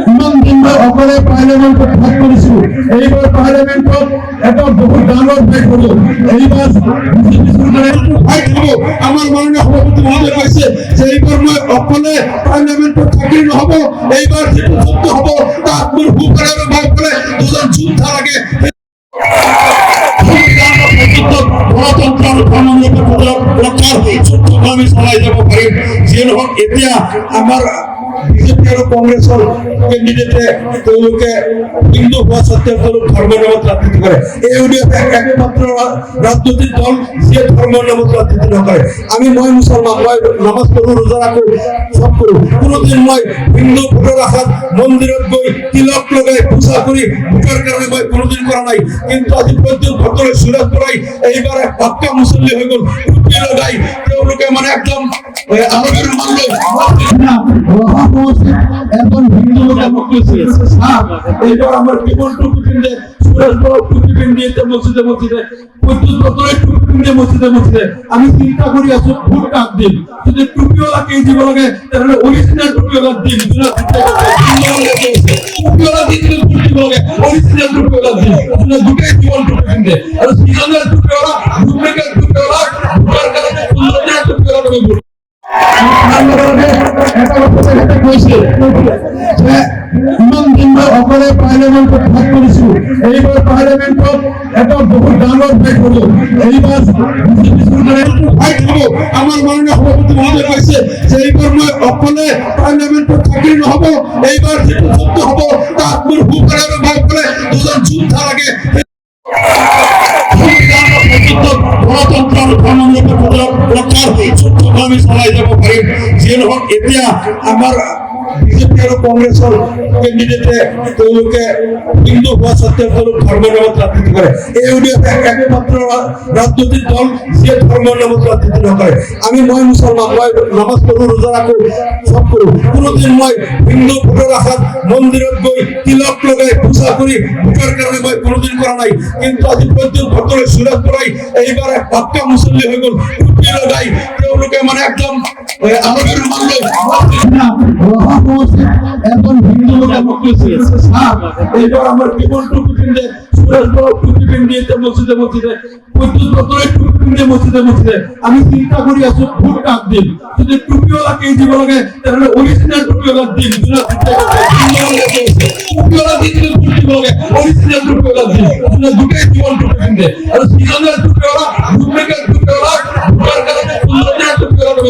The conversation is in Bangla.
ইমান দিনটো অকলে পাৰ্লিয়ামেণ্টত ভাগ কৰিছো। এইবাৰ পাৰ্লিয়ামেণ্টত এটা বহুত ডাঙৰ ভাগ হ'ব। এইবাৰ ফাইট হ'ব। আমাৰ মাননীয় সভাপতি মহোদয় কৈছে যে এইবাৰ মই অকলে পাৰ্লিয়ামেণ্টত থাকি নহ'ব। এইবাৰ যিটো যুদ্ধ হ'ব তাত মোৰ ভূপাল আৰু ভাইপলে দুজন যোদ্ধা লাগে। গণতন্ত্ৰ আৰু ধৰ্মনিৰপেক্ষতাৰ ৰক্ষাৰ যুদ্ধটো আমি চলাই যাব পাৰিম। যিয়ে নহওক এতিয়া আমাৰ বিজেপি আৰু কংগ্ৰেছৰ কেণ্ডিডেটে তেওঁলোকে হিন্দু হোৱা সত্ত্বেও তেওঁলোক ধৰ্মৰ নামত ৰাজনীতি কৰে। এই ইউডিএফ একমাত্ৰ ৰাজনৈতিক দল যিয়ে ধৰ্মৰ নামত ৰাজনীতি নকৰে। মই মুছলমান, মই নামাজ পঢ়ো, ৰোজা ৰাখো, চব কৰোঁ। কোনোদিন মই হিন্দু ভোটৰ আশাত মন্দিৰত গৈ তিলক লগাই পূজা কৰি ভোটৰ কাৰণে মই কোনোদিন কৰা নাই। কিন্তু আজি প্ৰদ্যুৎ ভট্টৰায়, সুৰেশ বৰাই এইবাৰ পাক্কা মুছল্লি হৈ গ'ল। টুপি লগাই তেওঁলোকে মানে একদম আৰবের মানলে এখন হিন্দু লোকের মুক্তি এইবার আমার কেবল টুপি পিন্ধে সুরেশ বড় টুপি পিন্ধিয়ে মসজিদে মসজিদে প্রদ্যুৎ ভট্টরায় টুপি পিন্ধে মসজিদে মসজিদে আমি চিন্তা করি আছো ভোট কাক দিন। যদি টুপিওয়ালা কে দিব লাগে তাহলে অরিজিনাল টুপিওয়ালা দিন। টুপিওয়ালা দিন ভোট দিব লাগে, অরিজিনাল টুপিওয়ালা দিন। দুটাই জীবন টুপি পিন্ধে আর সিজনের টুপিওয়ালা ডুপ্লিকেট টুপিওয়ালা ভোটার কারণে অরিজিনাল টুপিওয়ালা ভোট ইমান দিনটো অকলে পাৰ্লিয়ামেণ্টত ভাগ কৰিছো। এইবাৰ পাৰ্লিয়ামেণ্টত এটা বহুত ডাঙৰ ভাগ হ'ব। এইবাৰ ফাইট হ'ব। আমাৰ মাননীয় সভাপতি মহোদয় কৈছে যে এইবাৰ মই অকলে পাৰ্লিয়ামেণ্টত থাকি নহ'ব। এইবাৰ যিটো যুদ্ধ হ'ব তাত মোৰ ভূপাল আৰু ভাইপলে দুজন যোদ্ধা লাগে। গণতন্ত্ৰ আৰু ধৰ্মনিৰপেক্ষতাৰ ৰক্ষাৰ যুদ্ধটো আমি চলাই যাব পাৰিম। যিয়ে নহওক এতিয়া আমাৰ বিজেপি আৰু কংগ্ৰেছৰ কেণ্ডিডেটে তেওঁলোকে হিন্দু হোৱা সত্ত্বেও তেওঁলোক ধৰ্মৰ নামত ৰাজনীতি কৰে। এই ইউডিএফ একমাত্ৰ ৰাজনৈতিক দল যিয়ে ধৰ্মৰ নামত ৰাজনীতি নকৰে। মই মুছলমান, মই নামাজ পঢ়ো, ৰোজা ৰাখো, চব কৰোঁ। কোনোদিন মই হিন্দু ভোটৰ আশাত মন্দিৰত গৈ তিলক লগাই পূজা কৰি ভোটৰ কাৰণে মই কোনোদিন কৰা নাই। কিন্তু আজি প্ৰদ্যুৎ ভট্টৰায়, সুৰেশ বৰাই এইবাৰ পাক্কা মুছল্লি হৈ গ'ল। টুপি লগাই তেওঁলোকে মানে একদম আরবের মানলে এখন হিন্দু লোকের মুক্তি এইবার আমার কেবল টুপি পিন্ধে সুরেশ বড় টুপি পিন্ধিয়ে মসজিদে মসজিদে প্রদ্যুৎ ভট্টরায় টুপি পিন্ধে মসজিদে মসজিদে আমি চিন্তা করি আছো ভোট কাক দিন। যদি টুপিওয়ালা কে দিব লাগে তাহলে অরিজিনাল টুপিওয়ালা দিন। টুপিওয়ালা দিন ভোট দিব লাগে, অরিজিনাল টুপিওয়ালা দিন। দুটাই জীবন টুপি পিন্ধে আর সিজনের টুপিওয়ালা ডুপ্লিকেট টুপিওয়ালা ভোটার কারণে অরিজিনাল টুপিওয়ালা